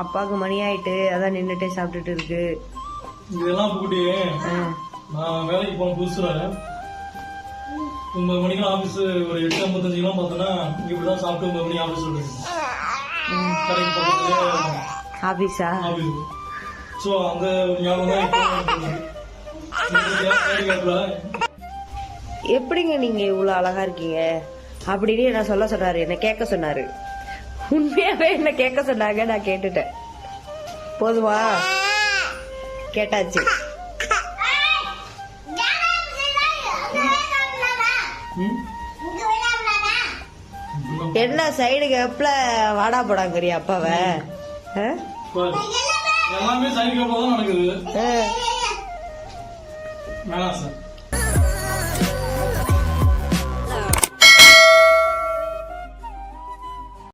அப்பாவுக்கு மணி ஆயிட்டு அதான் நின்னுட்டே சாப்பிட்டுட்டு இருக்கு. இதெல்லாம் பூட்டி நான் வேலைக்கு போன புதுசுல 9 மணிக்கு ஆபீஸ் ஒரு 8:55 பார்த்தோன்னா இப்படிதான் சாப்பிட்டு 9 மணி ஆபீஸ் கடைக்கு பக்கத்துல ஆபீஸா? ஆபீஸ். ஸோ அந்த ஞாபகம் தான் எப்படிங்க நீங்க இவ்வளவு அழகா இருக்கீங்க அப்படின்னு என்ன சொல்ல சொன்னாரு, என்ன கேட்க சொன்னாரு. உண்மையாவே என்ன கேட்க சொன்னாங்க, நான் கேட்டுட்டேன். போதுமா? கேட்டாச்சு. என்ன சைடு கேப்ல வாடா போடாங்கறியா அப்பாவ? எல்லாமே சைடு கேப்ல தான் நடக்குது. வேணாம் சார்.